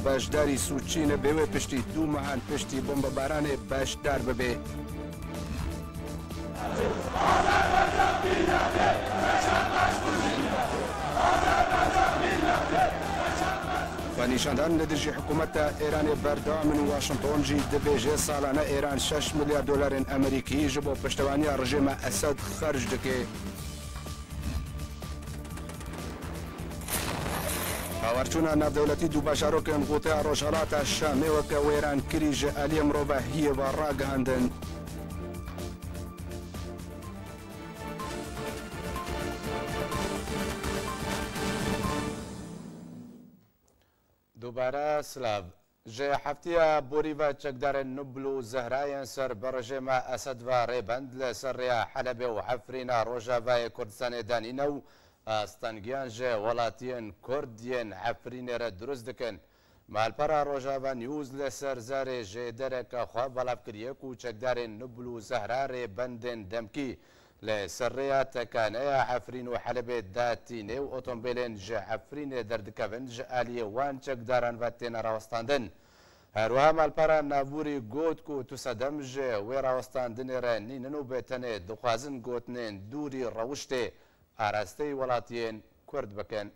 بەشداری سوچینە بێوێ پشتی دوو مەهان پشتی بۆمبەبارانێ بەشدار ببێ. نیشاندان لە دژی حکوومەتە ئێرانێ بەردەوا من واشنگتۆنجی دەبێژێ ساڵانە ئێران 6 ملیار دۆلارên ئەمریکی ji بۆ پشتیوانیە ڕژێمە ئەسەد خەرج دەکێ. هاوارچوونە ناودەوڵەتی دوو بەشارۆکن غوتەیە ڕۆژهەڵاتە شامێوەکە وێران کری ji ئەلیە مرۆڤە هیەوە ڕاگەهاندن. دووبارە سلااو ژێ هەفتەیە بۆریڤە چەکدارن نوبل و زەهرایەن سەر بە ڕژێمە ئەسەدڤە ڕێبەند لەسەر ڕێیا حەلەبێ و حەفرینە ڕۆژاڤایە کوردستانê دانینە و ئاستەنگیان ژێ وڵاتیان کوردیان حەفرینێرە دروست دکن. مالپەرە ڕۆژاڤە نیوز لەسەر زارێ ژێ دەرەکە خوا بەڵافکردیەک و چەکدارên نوبل و زەهرا ڕێبەندên دەمکی لەسەر ڕێیا تەکانەیە حەفرین و حەلەبێ داتینێ و ئۆتۆمبیلێن ژە حەفرینێ دەردکەون ژە ئالیە وان چەکداران بە تێنە ڕاوەستاندن. هەروەها مالپەرە نابووری گۆتک و توسەدەم ژێ وێ ڕاوەستاندنێرە نینن و بێتەنێ دخوازن گۆتنێن دووری ڕەوشتێ ئاراستەی وڵاتیان کورد بکەن.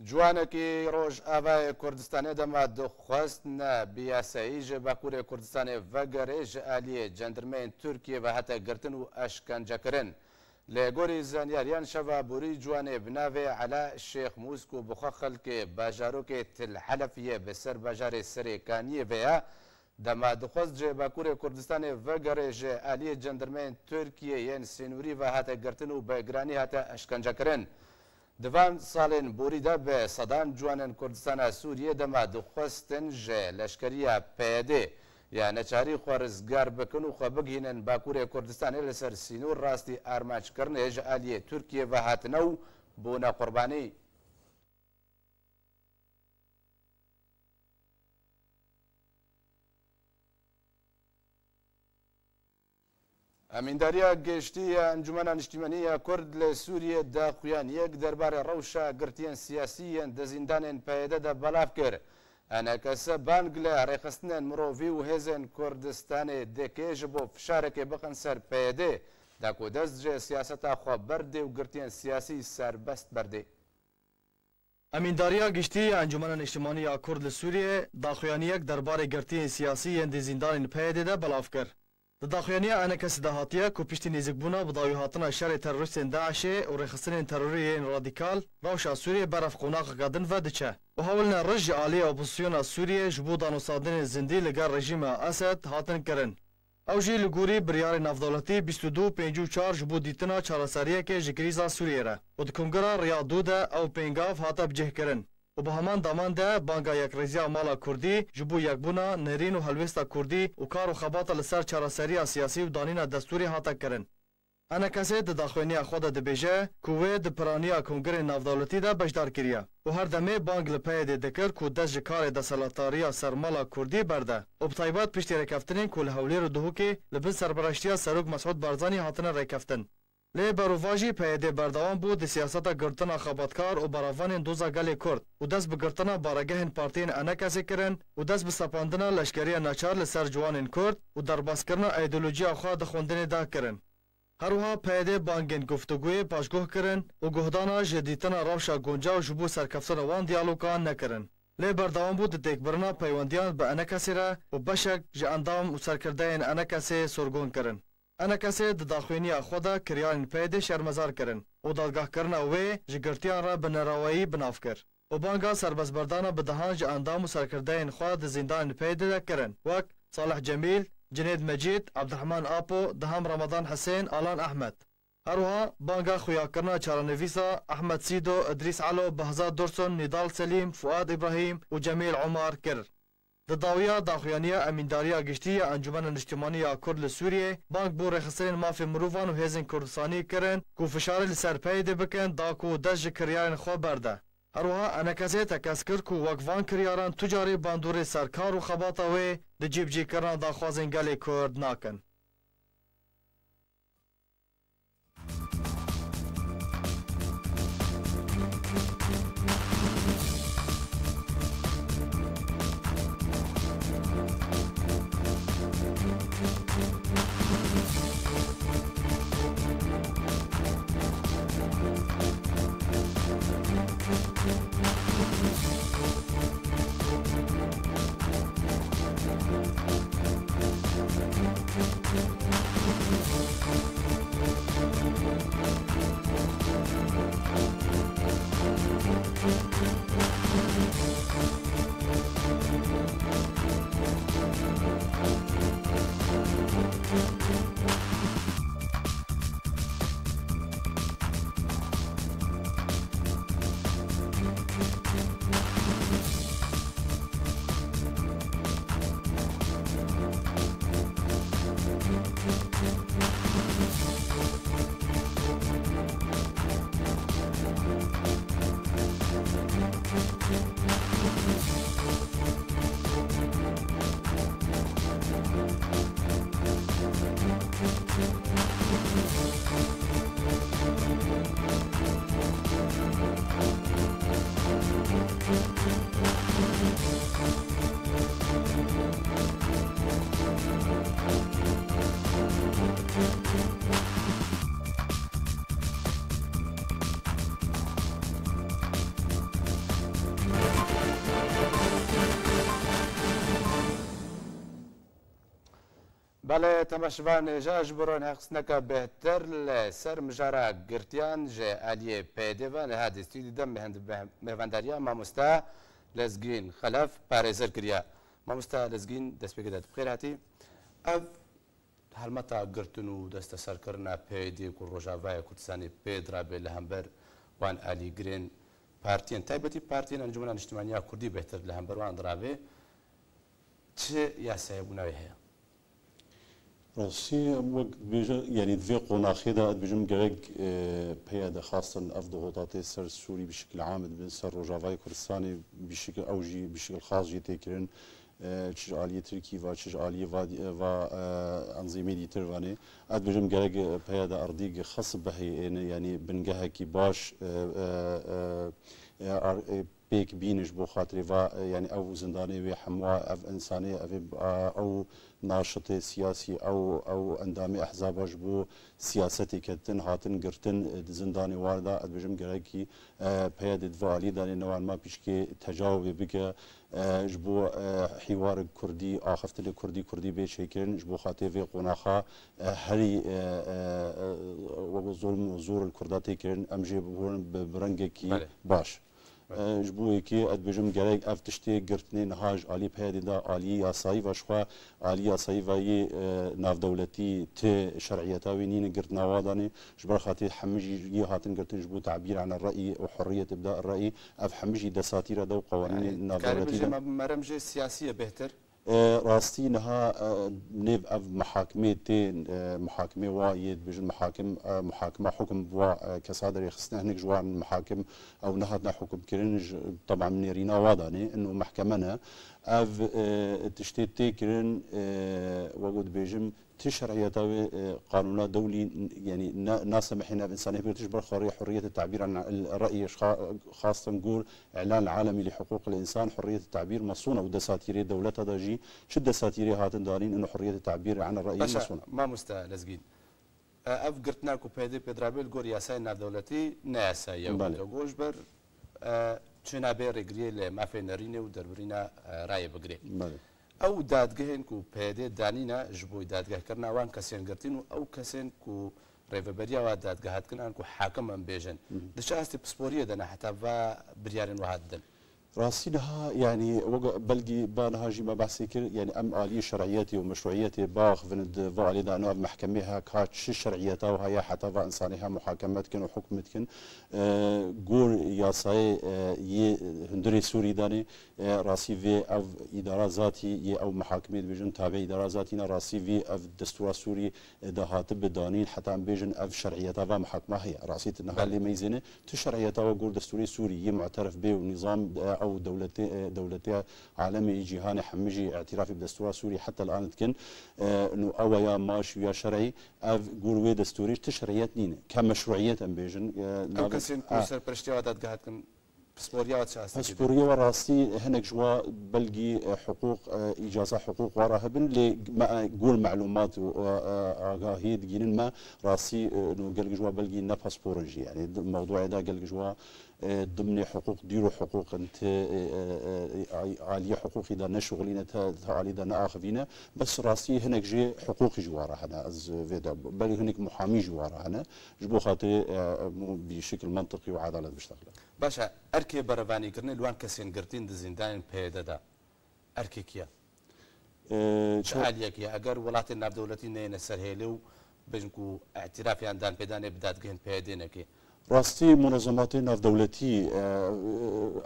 جوانێکی ڕۆژ ئاوای کوردستانê dema dixwestine biyasayî ji Bakurê Kurdistanê vegerê ji aliyê cendirmeyên Tirkiye ve hete girtin û eşkencekirin. Lê gorî zanyariyan şeva borî ciwanê bi navê Ela Şêx Mûsk û bixwe xelkê bajarokê Til Helefiyê bi ser bajarê Serê Kaniyê ve ya dema dixwest ji Bakurê Kurdistanê vegerê ji aliyê cendirmeyên Tirkiye yên Sînûrî ve hete girtin û bi giranî hete eşkencekirin. Divan salên borî de bi sedan ciwanên Kurdistana Sûriyê dema dixwestin ji leşkeriya PYD ya neçarî xwe rizgar bikin û xwe bigihînin Bakurê Kurdistanê li ser sînûr rastî armançkirinê ji aliyê Tirkiye ve hatine û bûne qurbanî. ئەمینداریە گەشتیە ئەنجومەنە نیشتیمەنیە کورد لە سووریە داخوایانیەک دەربارەی ڕەوشە گرتیان سیاسیەن دەزیندانên PYDدا بەلاف کرد. ئەنە کەسە بانگ لە ڕێخستنên مرۆڤی و هێزên کوردستانê دەکێ ji بۆ فشارێکê بخن ser PYD داک و دەست jê siyaseta xwe berdê û girtiyên siyasî serbest berdê. ئەمینداریە گشتی ئەنجومەنە نیشتیمانیە کورد لە سووریێ داخوایانیەک دەربارەی گرتیên سیاسیên dizîndanên PYDدا بەلاف کرد. Di daxuyaniya ene kesî de hatiye ku piştî nêzîkbûna bi dawîhatina şerê terorîstên Daişê û rêxistinên terorî yên radîkal rewşa Sûriyê beref qûnaqeka din ve diçe. û hewilne rij ji aliyê opozisyona Sûriyê ji bo danûstandinên zindî li gel rejîma Esed hatin kirin. Ew jî li gorî biryarê navdewletî 2254 ji bo dîtina çareseriyekê ji krîza Sûriyê re û di Kongera Riya Dû de ew pêngav hate bicihkirin. û bi heman daman de banga yekrêziya mala Kurdî ji bo yekbûna nêrîn û helwêsta Kurdî û kar û xebata li ser çareseriya siyasî û danîna destûrî hate kirin. Ene kesê di daxuyaniya xwe de dibêje ku wê di piraniya Kongerên Navdewletî de bejdar kiriye û her demê bang li PYD dikir ku dest ji karê deselatariya sermala Kurdî berde û bi taybet piştî rêkeftinên ku li Hewlêr û Duhokê li bin serpereştiya Serok Mesûd Barzanî hatine rêkeftin. Lê berovajî PYD berdewam bû di siyaseta girtina xebatkar û beravanên doza gelê Kurd û dest bi girtina baregehên partiyên enekesê kirin û dest bi sepandina leşkeriya neçar li ser ciwanên Kurd û derbazkirina îdeolojiya xwe di xwendinê de kirin. Herwiha PYD bangên guftugûyê paşguh kirin û guhdana ji dîtina rewşa guncaw ji bo serkeftina wan diyalogan nekirin. Lê berdewam bû di têkbirina peywendiyan bi enekesê re û beşek ji endam û serkirdeyên enekesê sorgûn kirin. Enekesê di daxuyaniya xwe de kiryarên PYD şermezar kirin û dadgehkirina wê ji girtiyan re bi nerawayî binav kir û banga serbestberdana bi dehan ji endam û serkirdeyên xwe di zîndanên PYD de kirin wek Salih Cemîl, Cinêd Mecîd, Abdurehman Apo, Diham Ramadan Hesên, Alan Ehmed. Herwiha banga xuyakirina çarenivîsa Ehmed Sîdo, İdrîs Elo, Behzad Dursun, Nidal Selîm, Fuad İbrahîm û Cemîl Umar kir. Di dawiya daxuyaniya emîndariya giştî ya Encûmena Niştimaniya Kurd li Sûriyê bang bo rêxistinên mafê mirovan û hêzên Kurdistanî kirin ku fişarê li ser PYD bikin da ku dest ji kiryarên xwe berde. Herwiha enekesê tekez kir ku wek van kiryaran tu carê bandorê serkar û xebata wê di cîbcîkirina daxwazên gelê Kurd nakin. بله تماشوان جاج برون حقسنك بهتر لسر مجارا گرتیان جه علیه پیده و نهاد استودیو دم مهنداریا ماموستا لزگین خلف پارێزەر کریا مامۆستا لەزگین دەست پێکەدات بخێر هاتی ئەو هەڵمەتا گرتن و دەستە سەرکردنا پێدێک و ڕۆژاوایە کوردستانی پێدرابێت لە هەمبەر وان ئالیگرێن پارتیان تایبەتی پارتیان ئەنجومەنە نیشتیمانیا کوردی بهتر لە هەمبەر وان درابێ چه یاسایە بووناوی هەیە راسي وقت بيجا يعني في قناخيدا بيجم جرق بيدا خاصة أفضل ضغوطات سر السوري بشكل عام بين سر رجافاي كردستاني بشكل أوجي بشكل خاص جيتكرن تشج عالية تركي و تشج عالية و أنظمة دي ترواني أد بيجم جرق بيدا أرضي خاص بهي يعني بنجها كي باش بيك بينش بو خاطري و يعني او زنداني و حموا او انساني او ناشط سياسي او اندامي احزاب بو سياستي كتن هاتن قرتن زنداني واردا ادبجم جراكي بيد دفالي داني نوعا ما بيشكي تجاوب بك جبو حوار كردي اخفت كردي بشكل جبو خاطر في قناخه هري وظلم وزور الكرداتي كرن امجي برنجكي باش جبوی که ادبجم گرگ افتشتی گرتنی نهاج علی پیاده دا علی یاسایی و شخوا علی یاسایی و یه ناف دولتی ت شرعیتا و نین گرت نوادانی جبر خاطر حمجی یه هاتن گرتن جبو تعبیر عن الرأي وحرية ابداء الرأي اف حمجي دساتير دو قوانين ناف دولتی كان مرمجه سياسيه بهتر راستي نها نيف اف محاكمه وايد بجن محاكمه حكم بوا كصادر يخصنا هناك جوان محاكم او نهضنا حكم كرنج طبعا من رينا واضاني انه محكمنا اف تشتيت تيكرن وجود بيجم تشرعيات قانونات دولي يعني ناس سمحنا بإنسانية بتجبر حرية التعبير عن الرأي خاصة نقول إعلان العالمي لحقوق الإنسان حرية التعبير مصونة ودساتيري دولتها داجي شو الدساتيري هاتن دارين إنه حرية التعبير عن الرأي مصونة ما مستلزقين أف قرتناك بيدرابيل قول ياساي ناف دولتي ناساي يوجوش بر چنا بير قريل ما في نرينه ودربرينا راي بقري او دادگهن کو پیده دانینا جبوی دادگه کرنا وان کسین گرتین او کسین کو ریفبریا و دادگهات کنن کو حاکم ام بیجن دشاستی پسپوریه دنا حتی و بریارن وهادن راسينها يعني بلقي بانها جي ما بحسكر يعني ام آلية شرعيتي ومشروعيتي باخ فند فالي دانو محكميها كاتش شرعيتها وهي حتى انسانها محاكمتكن وحكمتكن قول ياساي هندري سوري داني راسي في اف اداره ذاتي او محاكمه بيجن تابع اداره ذاتينا راسي في اف دستور سوري دهات بدانين حتى بيجن اف شرعيتها ومحاكمه هي راسي انها اللي ميزنه تشرعيتها وقول دستوري سوري معترف به ونظام او دولتي عالمي جهاني حمجي اعترافي بدستور سوري حتى الان تكن انه او يا ماشي يا شرعي قول وي دستوري تشرعيات نين كمشروعيه ام بيجن او كسين كوسر برشتيوات قاعدكن بسبوريا وراسي هناك جوا بلقي حقوق اجازه حقوق وراهبن قول معلومات واغاهي دقين ما راسي انه قال جوا بلقي نا باسبورنجي يعني الموضوع ده قال جوا ضمن حقوق ديروا حقوق انت عاليه حقوق اذا نشغلين علي دا ناخذينا بس راسي هناك جي حقوق جوارا هنا از فيدا بل هناك محامي جوارا هنا جبو خاطر بشكل منطقي وعداله بيشتغل باشا اركي برفاني كرني لوان كسين قرتين دزندان بيدا دا اركي كيا شحاليك يا اگر ولات الناب دولتي نين سرهيلو بجنكو اعترافي عندان بيداني بدات كهن بيدينكي راستي منظمات ناف دولتي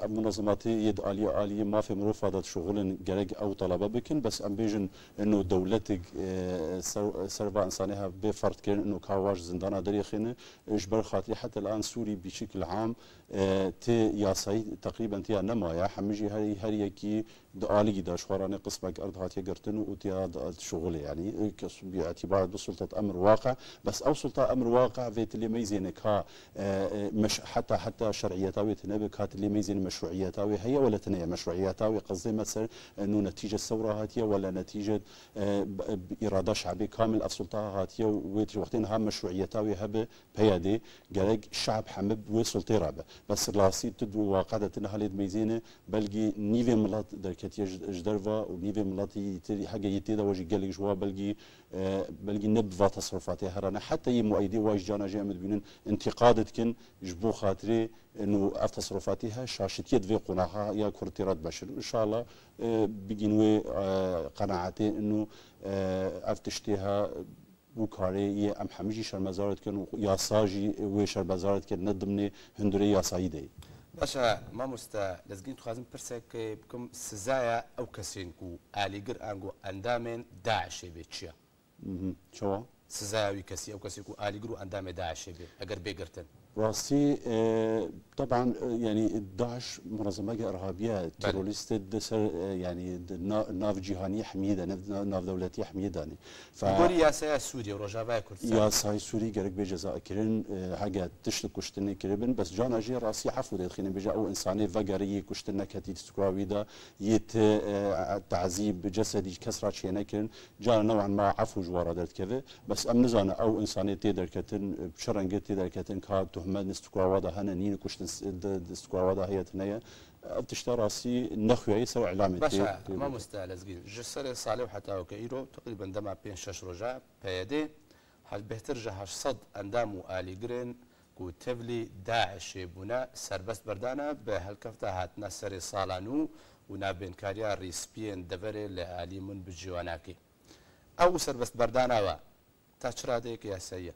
منظمات يد عالية ما في مرفضة شغل جرج او طلبه بكن بس ام بيجن انه دولتك سرفا انسانها بفرض كان انه كاواج زندان دريخنا اجبر خاطري حتى الان سوري بشكل عام تي ياساي تقريبا تي نمايا حمجي هري كي دآلي دا شوارانه قسمك أرض هاتي قرتن وتيا شغل يعني باعتبار بسلطة أمر واقع بس أو سلطة أمر واقع فيت اللي ميزينك ها مش حتى شرعيتاوي تنبك هات اللي ميزين مشروعيتاوي هي ولا تنيا مشروعيتاوي قصدي مثلا إنه نتيجة الثورة هاتية ولا نتيجة إرادة شعبية كامل أف سلطة هاتية ويتر وقتين ها مشروعيتاوي هب بيادي قالك الشعب حمب وسلطة رابع بس راسي تدو واقعة إنها ليد ميزينه بلقي نيفي ملات دركتي جدرفا ونيفي ملاتي حاجة يتيدا وجي قالك جوا بلقي نبض تصرفاتي هرانا حتى يمؤيدي واج جانا جامد بينن انتقادت كن جبو خاطري انه تصرفاتها شاشتيت في قناها يا كرتيرات بشر ان شاء الله بيجنوي قناعتي انه افتشتيها وكاري ام حمجي شرمزارت كن يا ساجي وشرمزارت كن ندمني هندري يا سايدي باشا ما مستا لازقين تخازن برسك بكم سزايا او كسينكو اليجر انغو اندامن داعش بيتشيا شو سزايا كسي او كسيكو اليجر اندام داعش بي اگر بيغرتن راسي طبعا يعني داعش منظمه ارهابيه تيروريست دسر يعني ناف جهاني حميده ناف دولتي حميده يعني يقول يا ساي سوريا وروجافا كردستان يا ساي سوري قالك بجزاء كرين حاجه تشلك كشتني كربن بس جانا اجي راسي عفو دخلين بجا او انساني فقري كشتنا كتيت سكراوي دا يت تعذيب جسدي كسرات شينا كرين جانا نوعا ما عفو جوارا درت كذا بس ام نزانه او انساني تقدر كتن بشرنجت تقدر كتن كاب تهمه نستكواودا هنا نين كشتن استكواودا هي تنيا بتشتري راسي نخوي سو اعلامي باشا ما مستاهل لازقين جسر صالح وحتى وكايرو تقريبا دما بين شش رجع بيدي حال بهتر جهاش صد اندامو الي جرين كو تبلي داعش بنا سربست بردانا بهالكفته هاتنا سري صالانو ونابين كاريا ريسبين دفري لالي من بجواناكي او سربست بردانا و تاشرا ديك يا سيا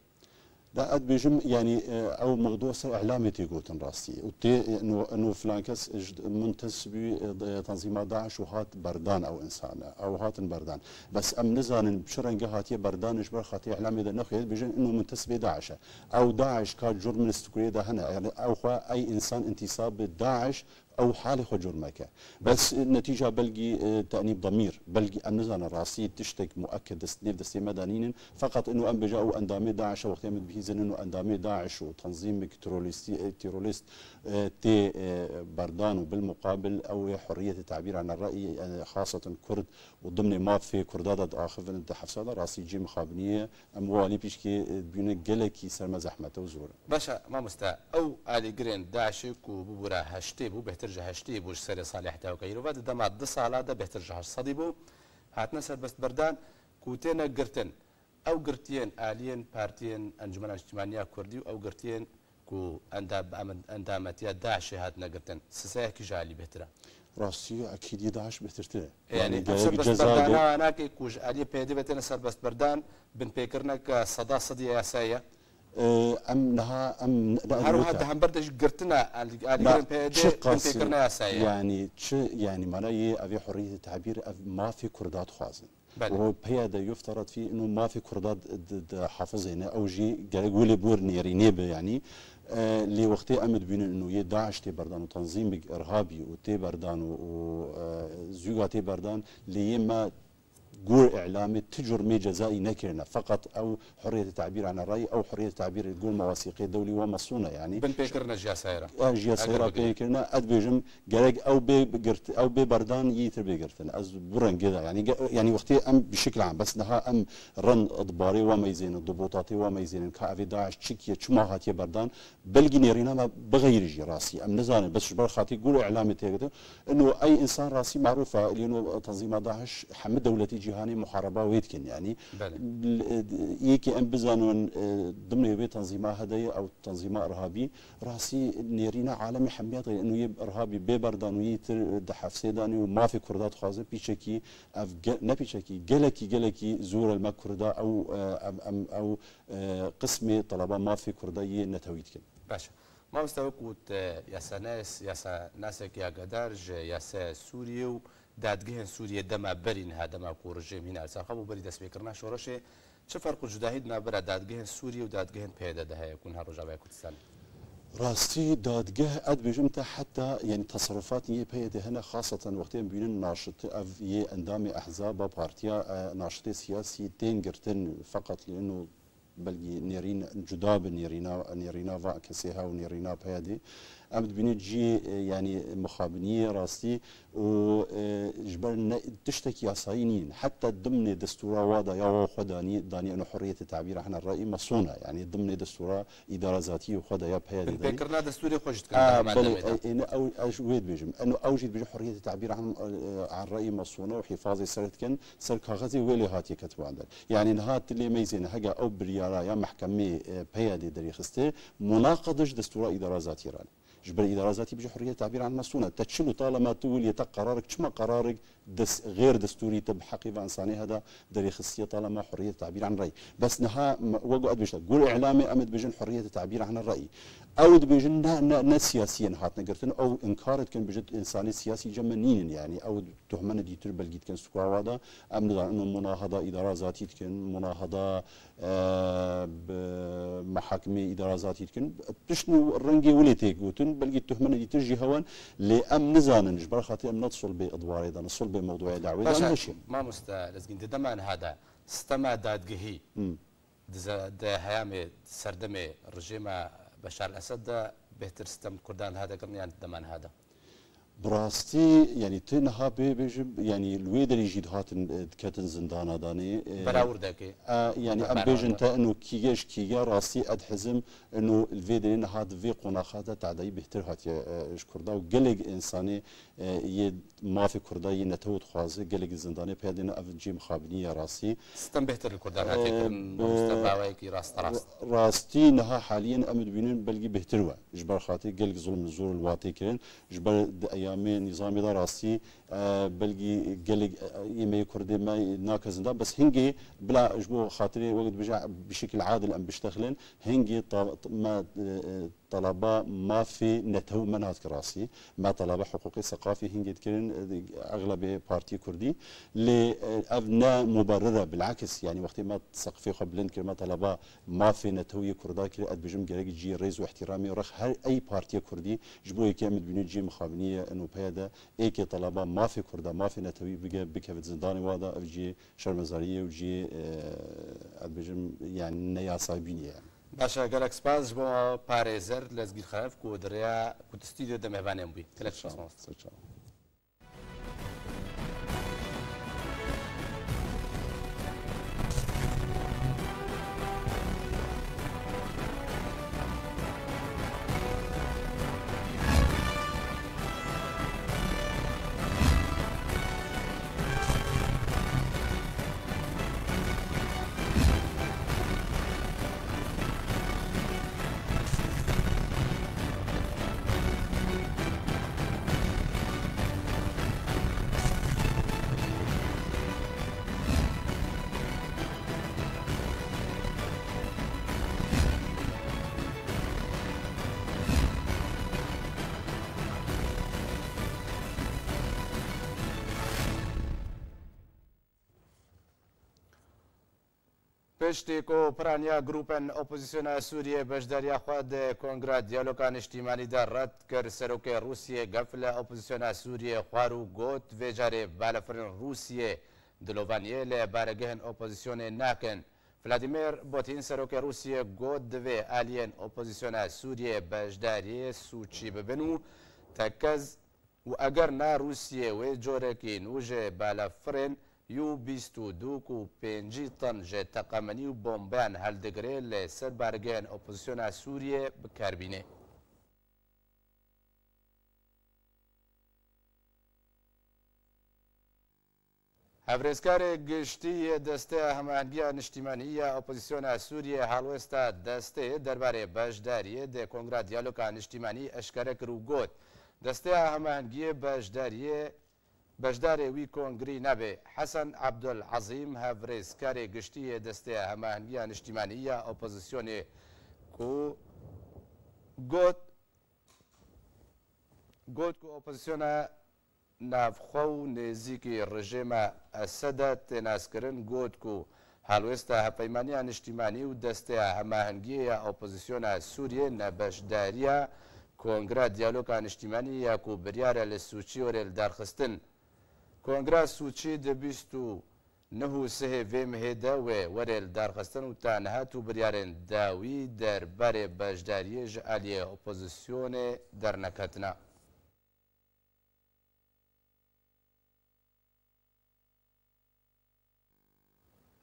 لا بيجم يعني او موضوع سو اعلامي تيقوتن راسي وتي انه فلان كس منتسبي تنظيمات داعش وهات بردان او انسان او هات بردان بس ام نزان بشرنجه هاتي بردان اجبر خاطي اعلامي ده نخيل بيجن انه منتسبي داعش او داعش كان جرم استكري ده هنا يعني او اي انسان انتساب داعش او حالي خو جرمك بس النتيجه بلقي تانيب ضمير بلقي النزان الراسي تشتك مؤكد سنيف دستي مدنيين فقط انه ام بجاء اندامي داعش وقت يمد بهيزن انه اندامي داعش وتنظيم تيروريست تي بردان وبالمقابل او حريه التعبير عن الراي خاصه كرد وضمن ما في كرداد اخر انت حفصه راسي جي مخابنيه اموالي بيشكي بينك جلكي سرما زحمه وزور باشا ما مستا او الي جرين داعش وبورا هشتي بو بهترجع هشتي بوش سري صالح تاو كيرو بعد دما دس على ده بهترجع صديبو هاتنا سر بس بردان كوتينا قرتن او قرتين الين بارتين انجمن اجتماعيه كردي او قرتين كو اندامتيا داعش هاتنا قرتن سساك جالي بهتره راسي اكيد داعش بهترته يعني سر بس بردان انا كي كوج الي بيدي بتنا سر بس بردان بن بيكرنك صدا صدي يا سايا ام نها ام هروح هذا هم بردش قرتنا على بيكرنا يا سايا يعني معناه ابي حريه التعبير ما في كردات خازن وهو بياده يفترض فيه انه ما في كردات حافظ هنا او جي قال ولي بور نيرينيب يعني اللي وقتها امد بين انه داعش تي بردان وتنظيم ارهابي وتي بردان وزيغا تي بردان اللي ما قول اعلامي تجرمي جزائي نكرنا فقط او حريه التعبير عن الراي او حريه التعبير القول مواثيقي دولي ومصونه يعني بن بيكرنا جا سايره جا سايره بيكرنا اد بيجم قالك او بقرت او ببردان يتر بقرتنا از برن كذا يعني وقتها ام بشكل عام بس نها ام رن اضباري وما يزين الضبوطاتي وما يزين كافي داعش تشكيه شما هاتي بردان بلقي نيرينا ما بغير جي راسي ام نزان بس شبر خاطي قول اعلامي تيقدر انه اي انسان راسي معروفه لانه تنظيم داعش حمد دولتي جهاني محاربه ويتكن يعني يكي ام بزانون ضمن بيت تنظيمات هدايا او تنظيمات ارهابي راسي نيرينا عالمي حميات انه يب ارهابي ببردان ويتر دحف سيداني وما في كردات خازن بيشكي نبيشكي جلكي زور المكردا او قسم طلبه ما في كردي نتويتكن باشا ما مستوكوت يا ناسك يا قدرج يا سوريا دادگهن سوریه دما برین ها دما کو رژیم هنا ساقب و بری دست بکرنا شورشه چه فرق جداهید نبره دادگهن سوریه و دادگهن پیدا ده یکون هر رجاوی کردستان راستي دادگاه اد بيجم تا حتى يعني تصرفات نيه بيده هنا خاصة وقتين بين ناشط افي اندام احزاب بارتيا ناشط سياسي تنقرتن فقط لانه بلقي نيرين جداب نيرينا فا كسيها ونيرينا بيدي امد بيني جي يعني مخابنيه راستي وجبر تشتكي ياساينين حتى ضمن دستور وادا يا خداني داني انه حريه التعبير عن الراي مصونه يعني ضمن دستور اداره ذاتيه وخدا يا بهذه فكرنا دستوري خوشت كان انا او اجويد بيجم انه اوجد بيجي حريه التعبير عن الراي مصونه وحفاظ سرتكن سر كاغازي ويلي هاتي كتبوا عندنا يعني نهات اللي ميزين هجا او بريالا يا محكمه بهذه دريخستي مناقضه دستور اداره ذاتيه راني جبر الاداره ذاتي بيجي حريه التعبير عن مسؤولة تتشلو طالما تقول يتق قرارك شما قرارك غير دستوري تبحقي انساني هذا دري خصيه طالما حريه التعبير عن الراي بس نها وقعد بيش قول اعلامي امد بيجن حريه التعبير عن الراي او بيجن سياسيا هاتنا قرتن او انكارت كان بجد انساني سياسي جمنين يعني او تهمنا دي تربل جيت كان سكوا هذا امن انه مناهضه اداره ذاتي كان مناهضه بمحاكمه اداره ذاتي كان بشنو الرنجي وليتي قوتن بلقي تهمنا دي تجي هون لام نزان نجبر خاطر ام نتصل بادوار اذا نصل بموضوع دعوه ما مستلزم دمان هذا استمع دادجهي ده هيامي سردمي رجيم بشار الاسد بهتر ستم كردان هذا قرنيان دمان هذا براستي يعني تنها بيجب يعني الويد اللي يجي هات كاتن زندان داني براور داكي يعني ام بيجن تا انه كيجش كيجا راسي ادحزم انه الفيد اللي هاد في قناخاته تعدي بهتر هات اش كردا وقلق انساني ما في كردا ينتود خوازي قلق زنداني بهدنا افجي مخابنيه راسي ستم بهتر الكردان هاتي مستباويكي راستي نها حاليا امد بينن بلقي بهتروا جبر خاطي قلق ظلم الزور الواتي كرين جبر ايامي نظامي دا راسي بلقي قلق يمي كردي ما ناكزندا بس هنجي بلا اجبو خاطري وقت بجا بشكل عادل ام بيشتغلن هنجي ما طلبه ما في نتهو منهات راسي ما طلبه حقوقي ثقافي هنجي تكرن اغلب بارتي كردي لابناء مبرره بالعكس يعني وقت ما تسقفي قبلن كلمه طلبه ما في نتهوي كردا كري اد بجم جريج جي ريز واحترامي ورخ هر اي بارتي كردي جبو كامل بنو جي مخابنيه انه بهذا ايكي طلبه ما في كردا ما في نتهوي بكفت زنداني وادا اجي شرمزاريه وجي اد بجم يعني نيا صايبين يعني باشا قالك سباز بو باريزر لازقي خلاف كو دريا كو تستيديو دم هبانيم بي ثلاث شخص پشتی کو پرانیا گروپن اپوزیسیون سوریه بجداریا خود کنگره دیالوگان اجتماعی در رد کر سروک روسیه گفل اپوزیسیون سوریه خوارو گوت و جاره بالفرن روسیه دلوانیه لبارگهن اپوزیسیون ناکن فلادیمیر پوتین سروک روسیه گوت دوی آلین اپوزیسیون سوریه بجداری سوچی ببنو تکز و اگر نا روسیه و جوره کی نوجه بالفرن یو 22.5 طن جه تقامنی و بمبان هلدگره لسر بارگین اپوزیسیون سوریه بکاربینه. هفرزکار گشتی دسته هماهنگی اجتماعی اپوزیسیون سوریه هالوستا دسته درباره بجداری ده کنگره دیالوگ اجتماعی اشکره کرو گوت دسته هماهنگی بجداری وی کنگری نبه حسن عبدالعظیم هفرزکار گشتی دسته هماهنگی اجتماعی اپوزیسیون کو گوت کو اپوزیسیون نافخو نزیکی رژیم اسد تناس کرن گوت کو هەڵوێستا هەپەیمانیە نیشتیمانی و دەستەیە هەماهەنگیە ئۆپۆزیسیۆنە سووریە نەبەشداریە کۆنگرا دیالۆگا نیشتیمانی یاکو بریارە لە سوچی وەرێ دارخستن کۆنگرا سوچی دەبیست و نەه و سهێ vê mihêde wê werê li darxistin û tenha û biryarên dawî derbarê beşdariyê ji aliyê opozisyonê derneketina.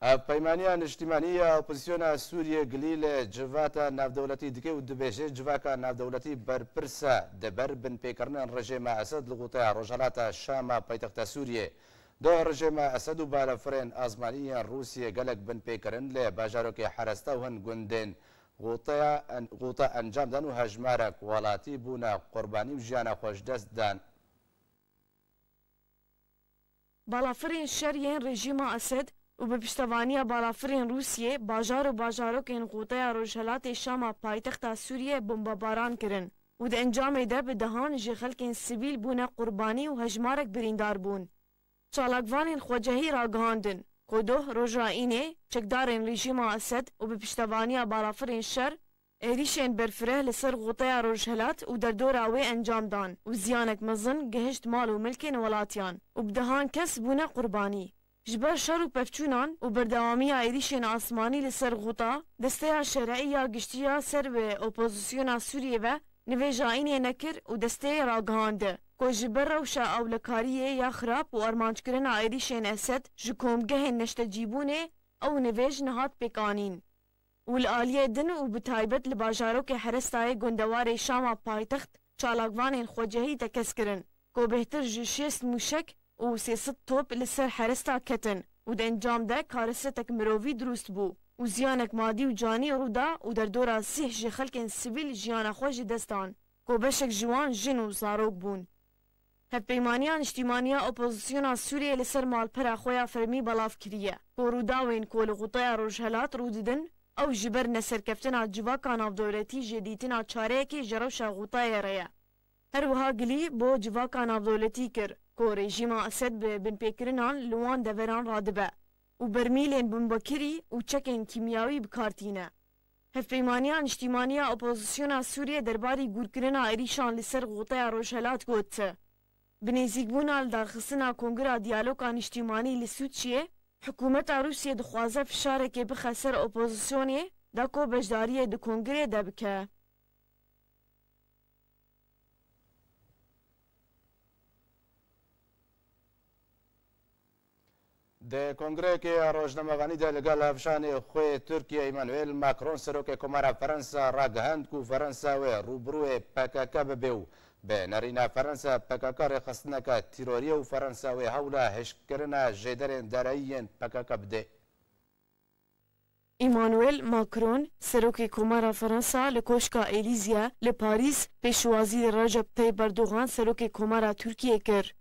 Hevpeymaniya niştimanî ya opozisyona Sûriye gilî lê civata navdewletî dike û dibêje civaka navdewletî berpirsa deber binpêkirina rejêma Esed li gotaya Rojhilata Şama paytexta Sûriye. Do rejêma Esed û balafirên azmanî Rûsiyê gelek binpêkirin lê bajarokê Heresta û hin gundên gota encam dan û hejmarek welatî bûne qurbanî û jiyana xweşdest dan. Balafirên şer yên rejîma Esed û bi piştevaniya balafirên Rûsiyê bajar û bajarokên gotaya Rojhilatê Şama paytexta Sûriye bombebaran kirin û di encamê de bi dehan ji xelkên sivîl bûne qurbanî û hejmarek birîndar bûn. Çalakvanên xwecehî ragihandin ku doh roja înê çekdarên rejîma Esed û bi piştevaniya balafirên şer êrîşên berfireh li ser gotaya Rojhilat û derdora wê encam dan û ziyanek mezin gihişt mal û milkên welatiyan û bi dehan kes bûne qurbanî. Ji ber şer û pevçûnan û berdewamiya êrîşên asmanî li ser gota, desteya şerعî ya giştiya ser wê opozisyona Sûriye ve nivêja înê nekir û desteyê ragihande ku ji ber rewşa ewlekariyê ya xirab û armanckirina êrîşên Esed ji komgehên neştecîbûnê ew nivêj nihat pêkanîn. û li aliyê din û bi taybet li bajarokê Herestayê gundewarê Şama paytext çalakvanên xwecehî tekeskirin ku bêhtir ji 6 mûşek û 300 top li ser Heresta ketin û di encam de karisetek mirovî drûst bû û ziyanek madî û canî rûda û derdora sih ji xelkên sivîl jiyana xwe ji dest dan ku beşek ji wan jin û zarok bûn. Hevpeymaniya niştîmaniya opozisyona Sûriye li ser malpera xwe ya fermî belav kiriye ku rûdawên ku li gotaya Rojhilat rû didin ew ji ber neserkeftina civaka navdewletî ji dîtina çareyekê ji rewşa gotayê re ye. Her wiha gilî bo civaka navdewletî kir ku rejîma Esed bi binpêkirinan li wan deveran radibe û bermîlên bimbekirî û çekên kîmyawî bikartîne. Hevpeymaniya niştîmaniya opozisyona Sûriye derbarî gûrkirina êrîşan li ser gotaya Rojhilat gotiye. Bi nêzîkbûna li darxistina Kongira Diyaloga Niştîmanî li Sûçiyê, hikûmeta Rûsiyê dixwaze fişarekê bixe ser opozisyonê da ku beşdariyê di Kongirê de bike. Di Kongreya Rojnamevanî de ligal hevşanê xwe Tirkiye Emmanuel Macron serokê Komara Fransa ragihand ku Fransa wê rûbirûyê PKK bibe û bi nerîna Fransa PKK rêxistineka tîroriye û Fransa wê hewla hişkkirina jêderên dereyî yên PKK bide. Emmanuel Macron serokê Komara Fransa li Koşka Elîzye li Parîs pêşwazî Recep Tayyip Erdogan serokê Komara Tirkiye kir.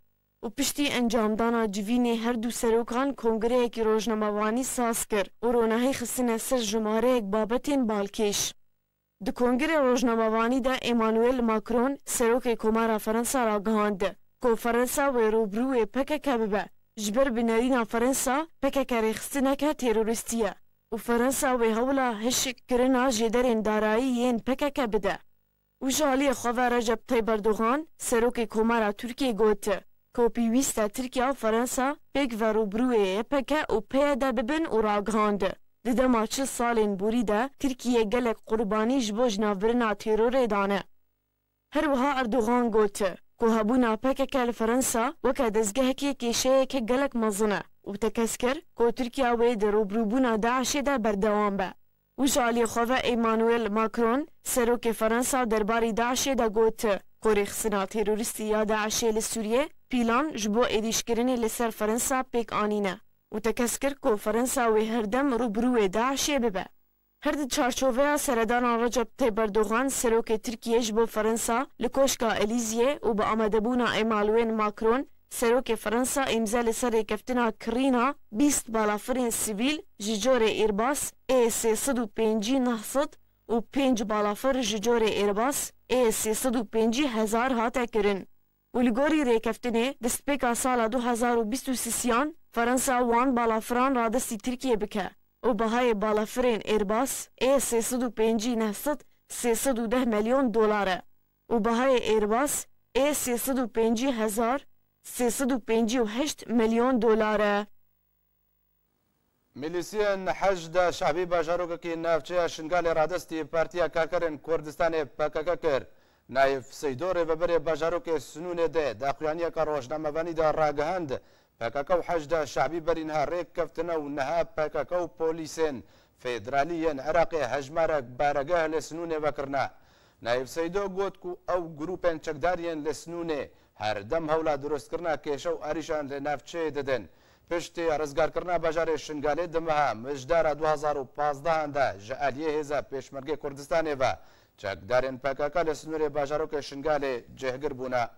û piştî encamdana civînê her du serokan kongreyekî rojnamevanî saz kir û ronahê xistine ser jimareyek babetên balkêş. Di Kongrê Rojnamevanî de Emmanuel Macron serokê Komara Fransa ragihand ku Fransa wê rûbirûyê PKK bibe ji ber binêrîna Fransa PKK rêxistineke terorîstî ye û Fransa wê hewla hişkkirina jêderên darayî yên PKK bide. û ji aliyê xwe ve Recep Tayyip Erdogan serokê Komara Tirkiye gotiye ku pêwîst e Tirkiye û Fransa pêk ve rûbirûyê PKK û PYD bibin û ragihand. Di dema 40 salên borî de Tirkiye gelek qurbanî ji bo jinavbirina terorê dane. Her wiha Erdogan gotiye ku hebûna PKK li Fransa weke dezgehekê kêşeyeke gelek mezin e û tekeskir ku Tirkiye wê di rûbirûbûna Daişê de berdewam be. û ji aliyê xwe ve Emmanuel Macron serokê Fransa derbarî Daişê de gotiye ku rêxistina terorîstî ya Daişê li Sûriye pîlan ji bo êrîşkirinê li ser Fransa pêk anîne û tekeskir ku Fransa wê herdem rûbirûyê Daişê bibe. Her di çarçoveya seredana Recep Tayyip Erdogan serokê Tirkiye ji bo Fransa li Koşka Elîzye û bi amedebûna Emmanuel Macron serokê Fransa îmze li ser rêkeftina kirîna 20 balafirên sivîl ji corê Airbus A350 û 5 balafir ji corê Airbus A350 hate kirin. û li gorî rêkeftinê destpêka sala 2023 Fransa wan balafiran radestî Tirkiye bike و بهای بالافرین ایرباس A350 310 میلیون دلاره و بهای ایرباس A350 358 میلیون دلاره. میلیسیان حشد شعبی باجاروکی نافچه شنگال رادستی پارتیا کارکرین کردستان پکک کرد. نایب سیدور و بر باجاروک سنون ده داخلیانی که روشنامه‌وانی دا راگهاند پکک و حشد شعبی برینها ریک کفتن و نها پکک و پلیسین فدرالیین عراقی هجمارک بارگاه لسنون وکرنا. نایب سیدو گوت کو او گروپن چکداریین لسنون هر دم هولا درست کرنا کشو آریشان لنافچه ددن. پشتی رزگار کرنا باجار شنگاله دمها مجدار 2015 دا جعالیه هزا پیشمرگی کردستانه و چکدارین پاکاکا لسنور باجاروک شنگاله جهگر بونا.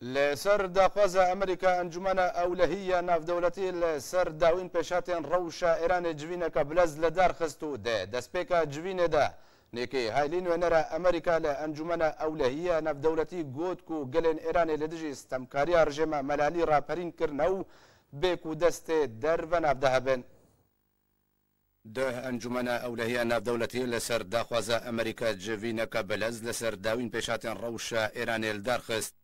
لسر داخواز امریکا انجمن اولهیه نافدولتی لسر داوین پیشاتین روشا ایران جوینه که بلز لدار خستو ده دسپیکا جوینه ده نیکی هایلین و نرا امریکا لانجمن اولهیه نافدولتی گوت کو گلن ایران لدجی استمکاری رژیم ملالی را پرین کرنو بیکو دست در و نافده بن. ده انجمن اولهیه نافدولتی لسر داخواز امریکا جوینه که بلز لسر داوین پیشاتین روشا ایران لدار خست.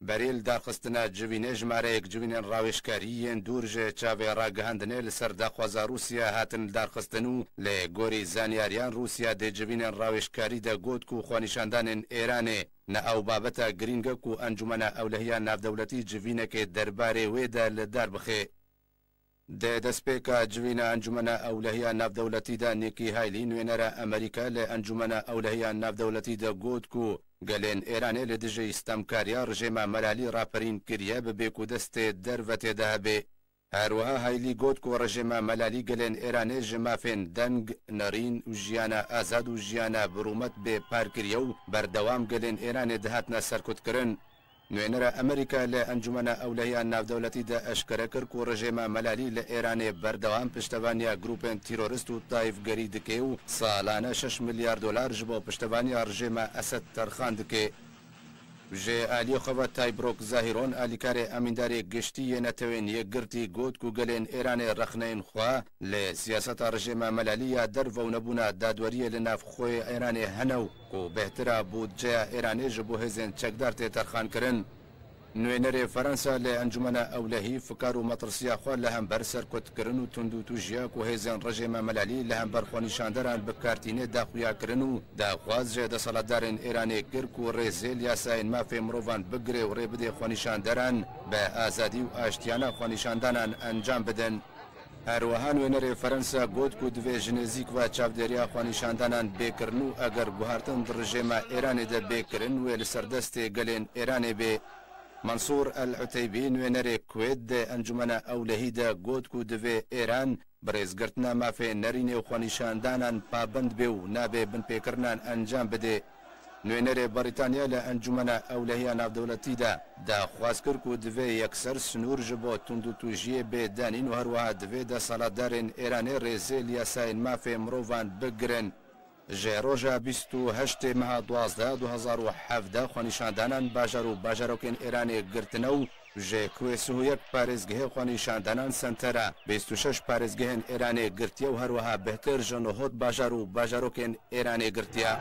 بریل دارخستنا جوینه جماره یک جوینه راوشکاریین دورج چاوی راگهاندنه لسر داخوازا روسیا هاتن دارخستنو لگوری زانیاریان روسیا ده جوینه راوشکاری ده گود کو خوانشاندان ایرانه نه او بابتا گرینگا کو انجمن اولهیه نافدولتی جوینه که درباره ویده لدار بخه. ده دسپیکا جوینه انجمن اولهیه نافدولتی ده نیکی هایلی نوینره امریکا لانجمن اولهیه نافدولتی ده گود کو گلین ایرانی لدجی استمکاریا رژیم ملالی راپرین کریه ببیکو دست دروت ده به. هروها هایلی گود کو رژیم ملالی گلین ایرانی جمافین دنگ نرین و جیانا آزاد و جیانا برومت به پار کریو بردوام گلین ایرانی دهاتنا سرکت کرن. نوینر امریکا لانجمن اولهیه نافدولتی ده اشکره کر کو رژیم ملالی لایرانی بردوام پشتوانیا گروپن تیروریست و طایفگری دکه و سالانه 6 میلیارد دلار جبو پشتوانیا رژیم اسد ترخان دکه. جه آلی خواه تایبروک ظاهرون آلیکار امینداری گشتی نتوین یک گرتی گود کو گلین ایران رخنین خواه لسیاست رژیم ملالی در و نبونا دادوری لناف خوی ایران هنو کو بهتره بود جه ایرانی جبو هزین چکدارت ترخان کرن. نوینر فرانسا لانجمن اولهی فکر و مطرسیا خواه لهم بر سرکت کرن و تندو توجیا کو هزین رژیم ملالی لهم بر خوانیشاندران بکارتینه داخویا کرن و داخواز جه دسالتدارن ایرانی کرک و ریزیل یاساین مافی مروان بگره و ریبده خوانیشاندران به آزادی و آشتیانا خوانیشاندانان انجام بدن. هروها نوینر فرانسا گود کو دوی جنزیک و چاودریا خوانیشاندانان بکرنو اگر گوهارتن رژیم ایرانی ده بکرن و لسردست گلین ایرانی به. منصور العتیبی نوینر کوید ده انجمن اولهی ده گود کو دوی ایران برزگرتنا مافی نرین و خوانیشاندانان پابند بیو نابه بن پیکرنان انجام بده. نوینر بریتانیا لانجمن اولهیه نافدولتی ده خواست کرد کو دوی یکسر سنور جبو تندو توجیه به دانین و هروها دوی ده سالادارین ایرانی ریزیل یاساین مافی مروان بگرن. جه روژا 28 ماه 12 2017 خوانیشاندانان باجار و باجاروکین ایرانی گرتنو جه کویسو یک پارزگه خوانیشاندانان سنترا 26 پارزگهن ایرانی گرتیا و هروها بهتر جنوهود باجار و باجاروکین ایرانی گرتیا.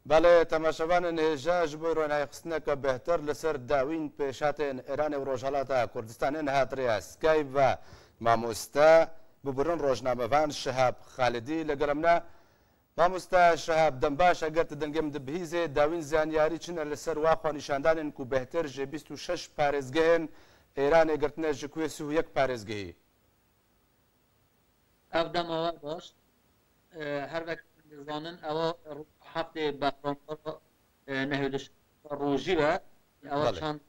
بله تماشاوان نهجاج بویرون ایقسنه که بهتر لسر داوین پیشاتین ایران و روژالاتا کردستان هاتریا سکایب و مامۆستا ببرن ڕۆژنامەوان شەهاب خالدی لەگەڵمنا. مامۆستا شەهاب دەمباش ئەگەرتە دەنگێم دەبهیزێ داوین زانیاری چنە لەسەر وا خوانیشاندانن و بەهتر ژێ 26 پارێزگەهێن ئێرانێ گرتنە ژە کوێ 31 پارێزگەهی. ئەو دەمەوە باش هەر وەک دەزانن ئەوە هەفتێ بەڕۆژ نەهێدش ڕۆژی بە ئەوە چەند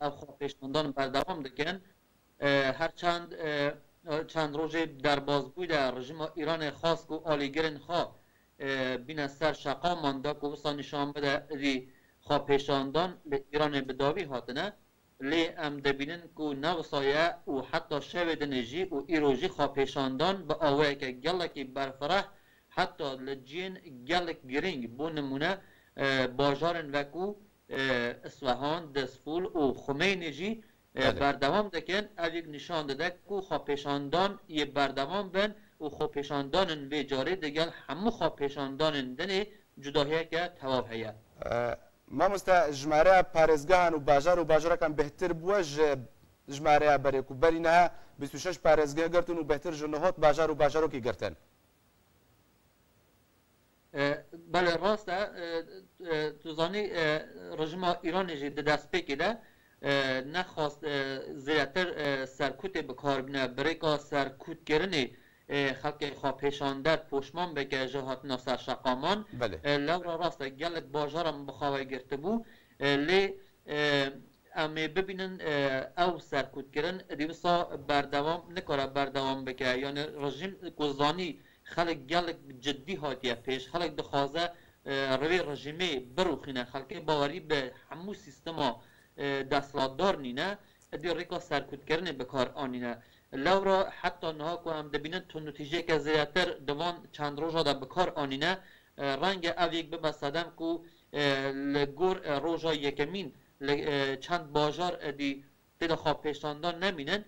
ئەو خۆپێشمەندان بەردەوام دەکەن. هرچند چند روزه در بازگوی در رژیم ایران خاص کو آلیگرن خواه بین سر شقا مانده که وسا نشان بده دی خواه پیشاندان ایران بداوی هاتنه لی ام دبینن کو نوسایه و حتی شوه دنجی و ایروژی خواپیشاندان به آوه که گلکی برفره حتی لجین گلک گرینگ بو نمونه باجارن وکو اصفهان دسفول و خمینی جی بردوام دکن اویگ نشان داده کو خواپیشاندان یه بردوام بن و خواپیشاندانن به جاره دگل همو خواپیشاندانن دنی جداهیه که تواب هیه ما مستا جماره پارێزگاهان و باژار و باژارەکان بهتر بووە ژمارەیە بەرێک و بەرینەها 26 پارێزگاه گرتن و بهتر ژنەهۆت باژار و باژارۆکی گرتن بله راسته توزانی رژیم ایران جی دست پێکیدا نخواست زیاتر سرکوت بکار بینه بریکا سرکوت گرنی خلق خواپیشاندر پوشمان بگه جهات ناصر شقامان لورا راست گلک باجارم بخواه گرته بو لی امی ببینن او سرکوت گرن دیوسا بردوام نکاره بردوام بگه یعنی رژیم گزانی خلق گلک جدی هاتیه پیش خلق دخوازه روی رژیمی بروخینه خلق باوری به همو سیستما دستلاتدار نینه دی ریکا سرکوت گرنه بکار آنینه لورا حتی نها که هم دبینن تو نتیجه که زیادتر دوان چند روزا دا بکار آنینه رنگ اویک ببستدم که لگور روزا یکمین چند باجار دی تیل خواب پیشاندان نمینن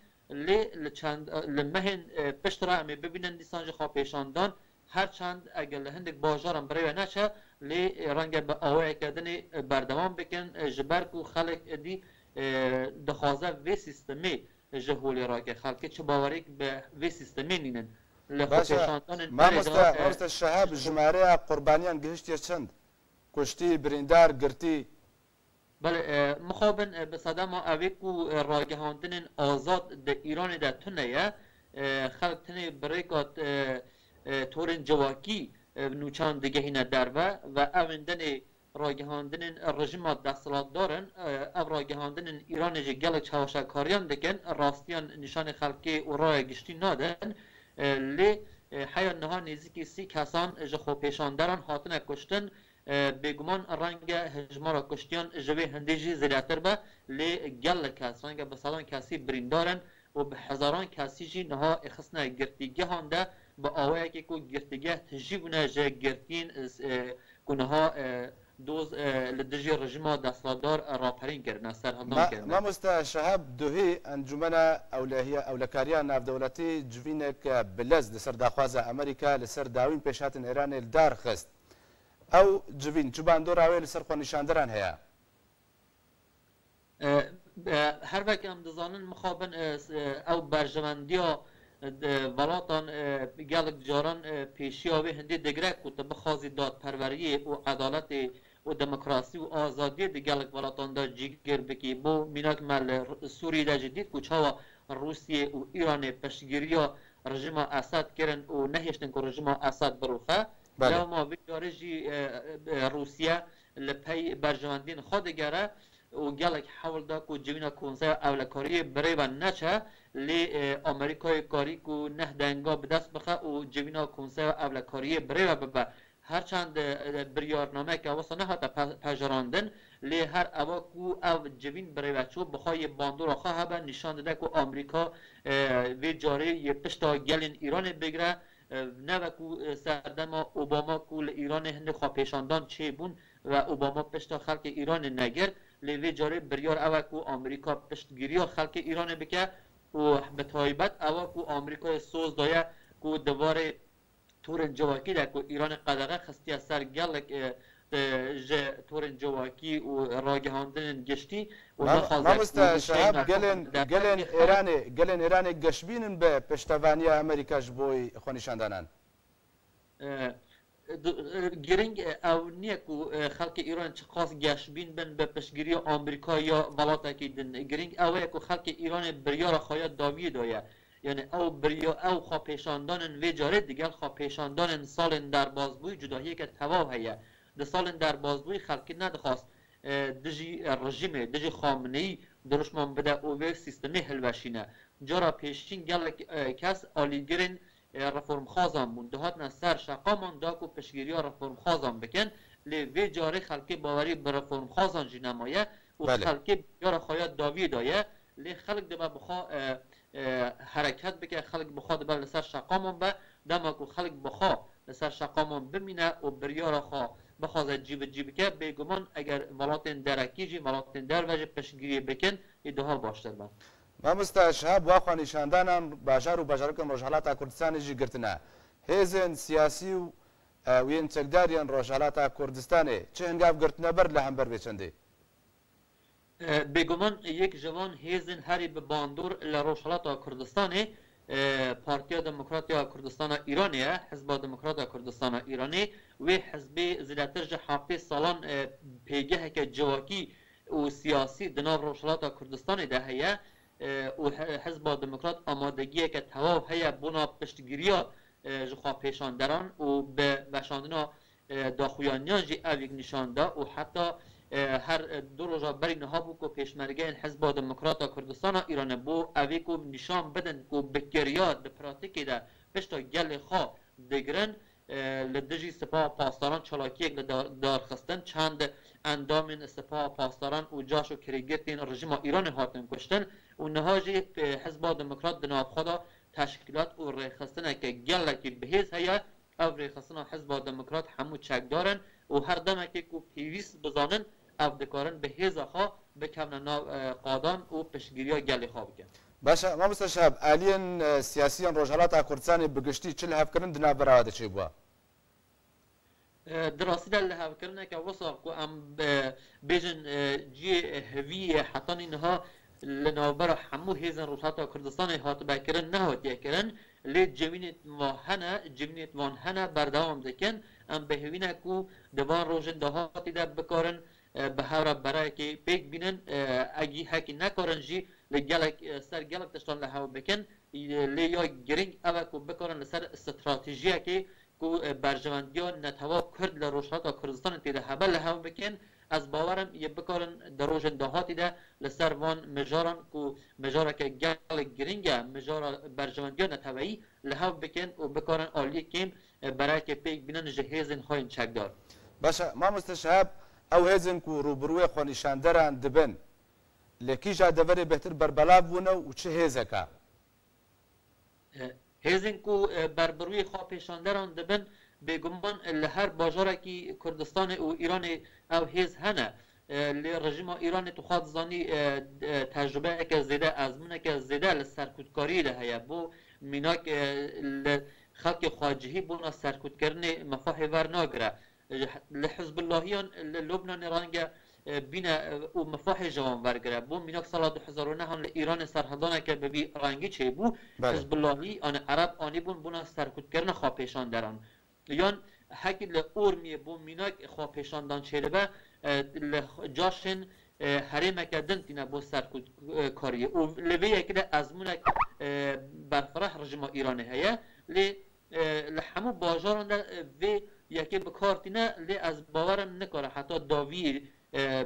لمهن پشت را همی ببینن دیسانج خواب پیشاندان هر چند اگر لهندک باجارم برای نشه لی رنگ به آوه کردن بردوام بکن جبر که خلق دی دخوازه و سیستمی جهولی را که خلقی چه باوری به وی سیستمی نینن ما مست شهاب جماره قربانیان گهشتی چند کشتی بریندار گرتی بله مخابن به صدا ما اویکو راگهاندن آزاد در ایران در تنه خلق تنه بریکات تورن جواکی نوچان دیگه هینه دربه و اوندن راگهاندن رژیم دستلات دارن او راگهاندن ایران جه گلک چاوشکاریان دکن راستیان نشان خلقی و رای گشتی نادن لی حیا نها نزدیکی 30 کسان جه خوپیشاندران هاتن کشتن بگمان رنگ هجمارا کشتیان جوی هندیجی زیادتر به لی گلک کس رنگ به صدان کسی بریندارن و به هزاران کسی جی نها اخصنه گرتیگه هانده با آوه که که گرتیگه تجیبونه جه گرتین کنها دوز لدجی رژیم دستلاتدار راپرین کردن سرهندان کردن ما مستا شهاب دوهی انجمن اولکاریان ناف دولتی جوینک بلز لسر داخواز امریکا لسر داوین پیشاتن ایران الدار خست او جوین چوبان دور اوی لسر خو نشاندران هيا هر وقت هم دزانن مخابن او برجمندیا ولاتان گلک جاران پیشی آوی هندی دگرک کتا بخوازی داد پروری و عدالت و دموکراسی و آزادی دی گلک ولاتان دا جیگر بکی بو میناک مل سوری دا جدید کچاوا روسیه و ایران پشگیری رژیم اسد کرن و نهشتن که رژیم اسد بروخه لو ما بیاره جی روسیه لپی برجمندین خود گره و گلک حول دا کو جوینا کنسای اولکاری برای و نچه لی امریکای کاری کو نه دنگا به دست بخه و جوینا کنسای اولکاری برای و ببه هرچند بریارنامه که واسه نه حتی پجراندن لی هر اوا کو او جوین برای و چوب بخواه باندور خواه به نشان داده که امریکا وی جاری یه پشتا گلین ایران بگره نه وکو سردم اوباما کو ایران هنده خواه پیشاندان چه بون و اوباما پشتا خلق ایران نگر لیوی جاری بریار اوه کو امریکا پشتگیری خلق ایران بکه و به تایبت اوه کو امریکا سوز دایه کو دوار تورن جواکی ده کو ایران قدغه خستی از سر گلک تورن جواکی و راگهاندن گشتی و ما مستا شهاب گلن ایران گشبینن به پشتوانی امریکا جبوی خونشاندانان گرنگ او نیه که خلق ایران چه خاص گشبین بن به پشگیری آمریکا یا ولاتا که دن گرنگ اوه که خلق ایران بریار خواهد داوی دایه یعنی او بریار او خواه پیشاندان وی جاره دیگر خواه پیشاندان سال در بازبوی جداهی که تواب هیه ده سال در بازبوی خلقی ندخواست دجی رژیمه دجی خامنه‌ای درشمان بده اوه سیستمی هلوشینه جارا پیشین گل کس آلیگرین رفرم خازان بون دهات نه سر شقامان دا کو پشگیری ها رفرم خازان بکن لی وی جاره خلقی باوری به رفرم خازان جی نمایه و بله. خلقی بیار خواهد داوی دایه لی خلق دبا بخوا حرکت بکه خلق بخوا دبا لسر شقامون به دما کو خلق بخوا لسر شقامون بمینه و بریار خوا بخواد جیب که بگمان اگر ولاتن درکی جی ولاتن در وجه پشگیری بکن ایده باشتر با ما مستشهب واخوا نشاندانان باجار و باجارکن روجهلاتا کردستان جی گرتنه هیزن سیاسی و وین تقداریان روجهلاتا کردستان چه هنگاف گرتنه بر لهم بر بچنده بگمان یک جوان هیزن هری به باندور لروجهلاتا کردستانه پارتیا دموکراتیا کردستان ایرانیه حزب دموکرات کردستان ایرانی و حزب زیاتر هفته سالان پیگه که جواکی و سیاسی دناو روشلات کردستان ده هیا و حزب دموکرات آمادگیه که تواو هیا بنا پشتگیریا جخوا پیشاندران و به وشاندنا داخویانیان جی اویگ نشانده و حتی هر دو روزا بری نها بو کو پیشمرگه حزب دموکرات کردستان ایران بو اوی کو نشان بدن کو بکریات د پراتیکی ده پشتا گل خوا دگرن لدجی سپاه پاسداران چالاکی یک دارخستن چند اندام سپاه پاسداران و جاش و کریگرتین رژیم ایران هاتن کشتن و نهاجی حزب دموکرات دناب خدا تشکیلات و ریخستن که گل کی بهیز هیا او ریخستن حزب دموکرات همو چک دارن و هر دم که کو پیویس بزانن او دکارن به هیزا خواه بکمن قادان و پشگیریا گلی خواه بکن باشه ما مستشهب الین سیاسیان روجهلاتا کردستان بگشتی چه لحف کردن دنا براده چه بوا دراستی در لحف کردن که وصاق کو ام بیجن جی هوی حتی اینها لنوبر همو هیزن روجهلاتا کردستان هات بکرن نهات یکرن لی جوینت وان هنه بردوام دکن ام به هوینه کو دوان روژن دهاتی ده بکارن به هر برای که پیک بینن اگی هکی نکارن جی لگلک سر گلک تشتان لحو بکن لی یا گرینگ اوه کو بکارن لسر استراتیجیه که کو برجواندیان نتوا کرد لروشهلاتا کردستان تیده هبه لحو بکن از باورم یه بکارن در روژن دهاتی ده لسر وان مجاران کو مجاره که گلک گرینگه مجاره برجواندیان نتوایی لحو بکن و بکارن آلی کم برای که پیک بینن جهیزن خواهین چک دار باشه ما مستشهب او هیزن کو روبروی خو نشاندران دبن لکیجا دبر بهتر بربلا بونه و چه هیزکا هیزن کو بربروی خو پیشاندران دبن بگمان لهر باجاره کی کردستان و ایران او هیز هنه رژیم ایران تو خواهد زانی تجربه که زیده ازمونه که زیده لسرکودکاری ده هیا بو میناک خلق خواجهی بونا سرکود کرنه مفاهی ورناگره لحزب اللهیان لبنان رانگه بینه و مفاهی جوان ورگره بو میناک سال 2009 هم ایران سرحدانه که ببی رانگی چه بو حزب اللهی آن عرب آنی بونا سرکود کرنه خواه پیشان دران یان حکی لعورمی بو میناک خواه پیشان دان چه به جاشن حریم کردن تینا بو سرکود کاریه و لویه که ازمونه برفرح رژیم ایران هیا لی لحمو باجاران در وی یکی بکارتینه لی از باورم نکاره حتی داوی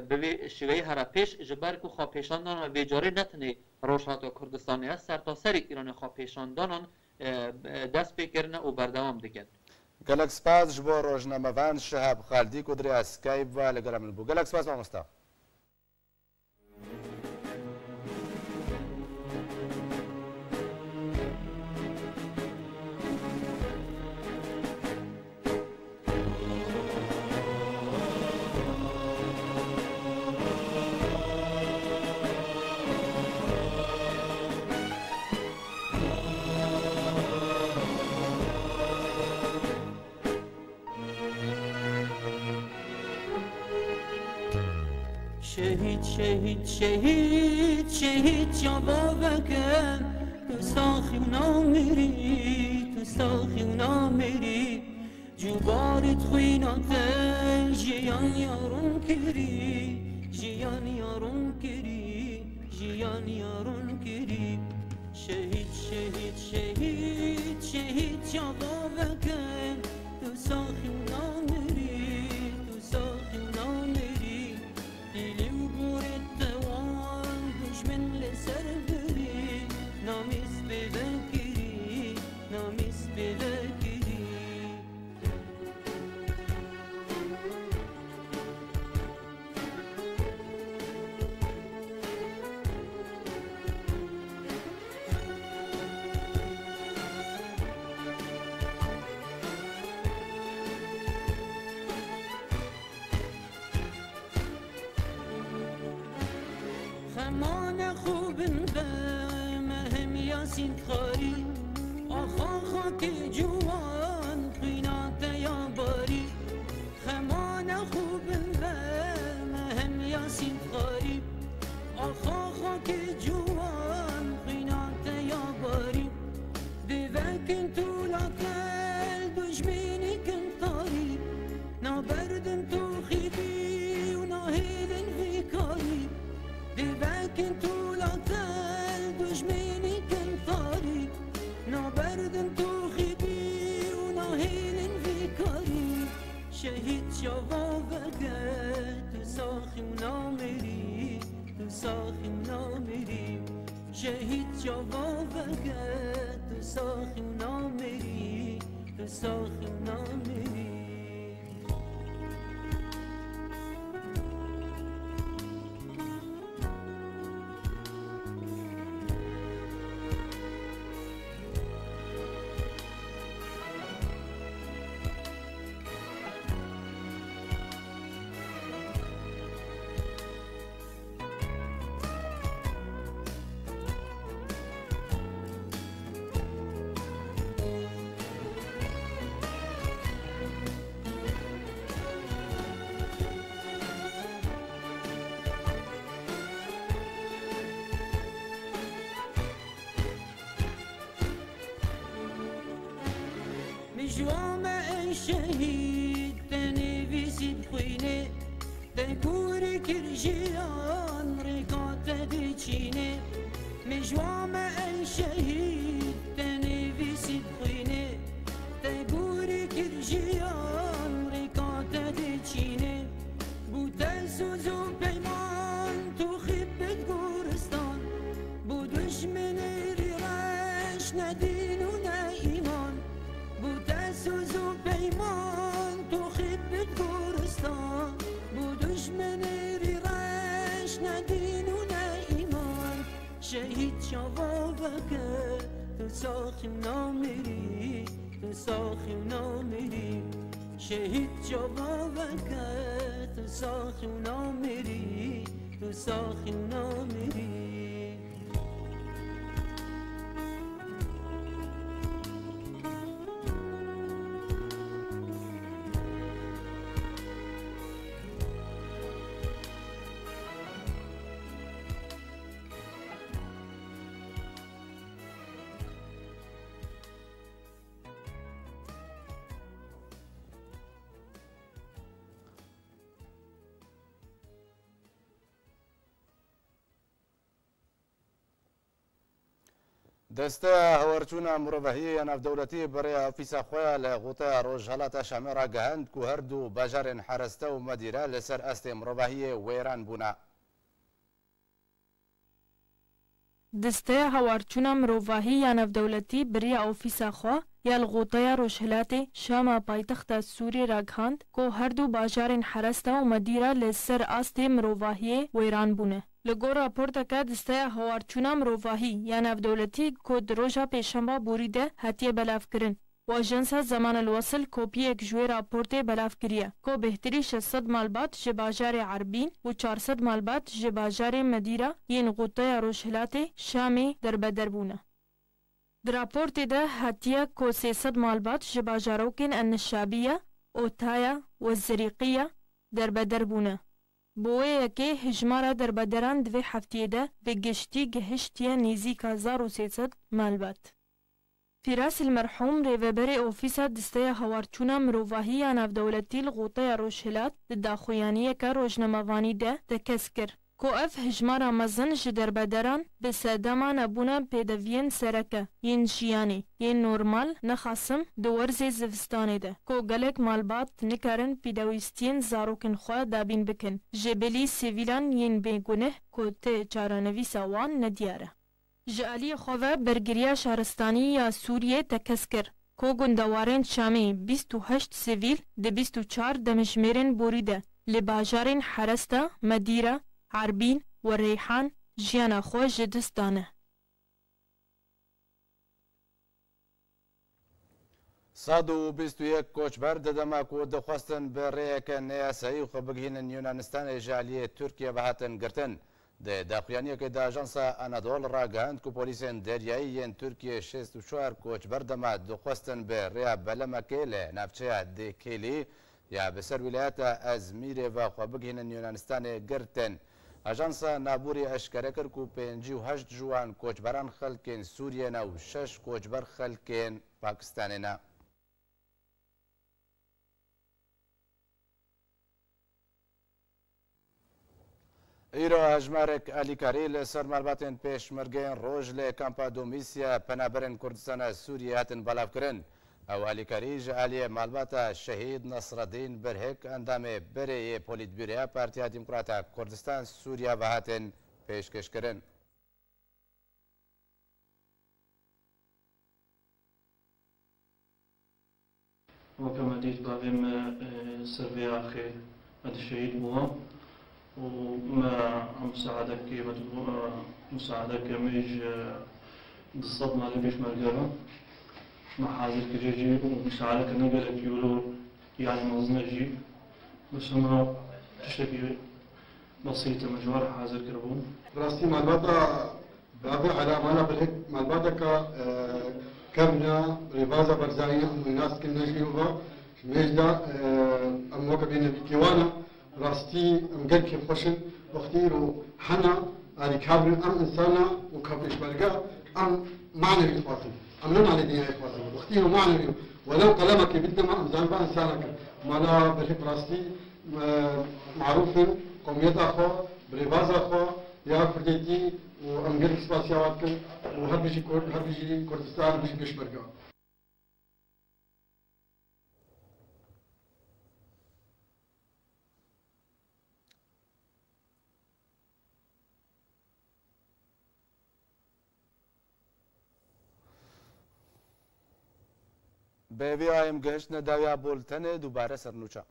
به شوی هر پیش جبر کو خواه پیشاندان و بیجاره نتنه روشهلاتا کردستانی هست سر تا سر ایران خواه پیشاندانان دست بکرنه و بردوام دکن گلک سپاس جبو روزنامه‌وان شهاب خالدی کدری اسکایب و لگرام بو گلک سپاس مامستا شهید یا بابکم تو ساخی و نامیری تو ساخی و نامیری جوبارت خوینات جیان یارون کری جیان یارون کری جیان یارون کری شهید یا بابکم تو ساخی و نامیری تو ساخی و نامیری دیلیم گورت دوان دشمن لسر بری نامیس بذکری نامیس بذکری خمان خوب مهم یاسین خاری آخا خاک جوان قینات یا باری خمان خوب مهم یاسین خاری آخا خاک جوان قینات یا باری دیوکن تو لاکل دشمنی کن تاری نابردن تو خیدی و ناهیدن فی کاری دیوکن تو لاکل دشمنی کن تاری نابردن تو خیدی و ناهیدن فی کاری شهید شوا وگه تو ساخی و نامری تو ساخی و نامری شهید شوا وگه تو ساخی و نامری تو ساخی و نامری مجوام ای شهید تنویسید خوینه تنکور کرجیان رکات دیچینه مجوام ای شهید تنویسید خوینه تنکور کرجیان رکات دیچینه بوده سوزو پیمان تو خیبت گورستان بو دشمن ریرش ندین و نه ایمان بوده سوزو پیمان تو خیبت گورستان بو دشمن ریرش ندین و نه ایمان شهید شوا وگه تو ساخی و نامری تو ساخی و نامری شهید شوا وگه تو ساخی و نامری تو ساخی و نامری دسته هورچونا مربحی ناف دولتی برای آفیسا خواه لغوطه روجهالات شامه را گهند که هر دو باجار حرسته و مدیره لسر است مربحی ویران بونا. دسته هوارچونا مروواهی یا نفدولتی بری آفیسا خوا یا الغوطه روشهلات شاما پایتخت سوری راگهاند که هر دو باجار حرسته و مدیره لسر است مروواهی ویران بونه. لگو راپورت که دسته هوارچونا مروواهی یا نفدولتی که دروژا پیشنبا بوریده حتیه بلاف کرن و اجنسا زمان الوصل کپی یک جوی راپورت بلاف کریه که بهتری 600 مالبات جباجار عربین و 400 مالبات جباجار مدیره ین غوطه روشهلات شامی در بدر بونه. در راپورت ده حتیه که 300 مالبات جباجاروکن النشابیه اوتایا و زریقیه در بدر بونه. بوه که هجمارا در بدران دوی هفتیه ده به گشتی گهشتیه نیزیک 1300 مالبات. فراس المرحوم ریوبر اوفیسا دسته هوارچونا مروواهی یا نفدولتی الغوطه روشهلات داخویانیه که روشنموانی ده دکس کر. کو اف هجمارا مزن جدر بدران به سادما نبونا پیدوین سرکه ین جیانی ین نورمال نخاسم دورز زفستانه ده کو گلک مالبات نکارن پیدویستین زاروکن خواه دابین بکن جبلی سیویلان ین بیگونه کو ته چارانوی سوان ندیاره جالی خواه برگریا شهرستانی یا سوریه تکس کر کو گندوارن شامی 28 سیویل ده 24 دمشمیرن بوریده لباجارن حرستا مدیره عربین و ریحان جیانا خوش دستانه. 121 کوچبر ددما کو دخواستن به ریک نیاسایی خو بگهین یونانستان جالیه ترکیه بهاتن گرتن ده داخویانی که دا آژانس آنادول را گهند که پلیسین دریایی ترکیه 64 کوچبر دما دخواستن به ریا بلمکه لنفچه دکیلی یا بسر ولایت ازمیر و خوابگهن یونانستان گرتن. آژانس نابوری اشکره کرد که 58 جوان کوچبران خلکین سوریه و 6 کوچبر خلکین پاکستان نه. ایرو هجمارک علیکاری لسر مالباتین پیشمرگین روز لی کامپا دومیسیا پنابرن کردستان سوریه هاتن بلاف کرن. او علیکاری جعلی مالبات شهید نصرالدین برهک اندام بری پولیت بیریا پارتیا دموکراتا کردستان سوریه و هاتن پیشکش کرن. وكما ديت بابيم سربي أخي هذا الشهيد هو وما مساعدك ميج الصدمة اللي بيش مرقبة مع حاضر كجيجي ومساعدك نقلك يولو يعني مزنجي بس ما تشتكي بسيطة مجوار حاضر كربون راستي مالباتا بابي على مالا بالهيك مالباتا كمنا ريفازا برزانية الناس كنا جيوبا ميجدا أموكا بين بكيوانا راستي مقل كيف خوشن واختيرو حنا على كابرن أم إنسانا وكابرش بلقا أم معنوي إخواتي أم لن على دينا إخواتي واختيرو معنوي ولو كلامك بدما أم زنبا إنسانك مالا بالهيك راستي معروفين قومية أخو بريفاز أخو يا كرديتي وأمجد إسباسياتكم وهربيجي كردستان بيجي بيشبرقا. به ویایم گشت نداویا بولتن دوباره سرنوچا.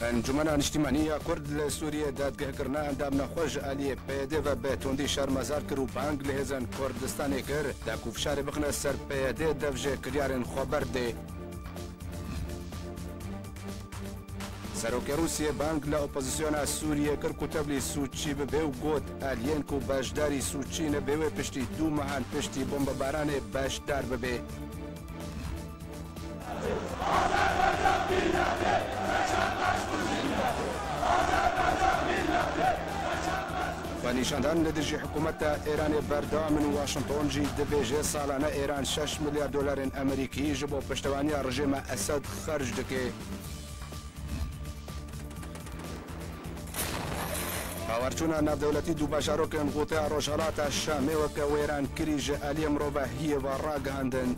انجمن اجتماعی کرد لسوریه دادگاه کرنا اندام نخوش علی پیاده و به تندی شهر مزار کرو بانگ لهزن کردستان کر دا کوفشار بخنه سر پیاده دفجه کریارن خبر ده سروک روسیه بانگ لا اپوزیسیون سوریه کر کتبلی سوچی به و گوت الین کو باشداری سوچی نه به پشتی دو مهان پشتی بمب باران باشدار به ونشاندان لدرجة حكومة إيران بردام من واشنطن جي دبيجي سالانة إيران 6 مليار دولار أمريكي جبو بشتوانيا رجيم أسد خرج دكي باورچونا ناف دولتي دو باشاروك انغوطي روشالات الشامي وكا إيران كريج أليم روبا هي وراق هندن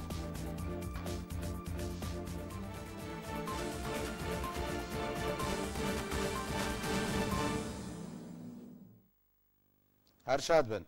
هرشاد بن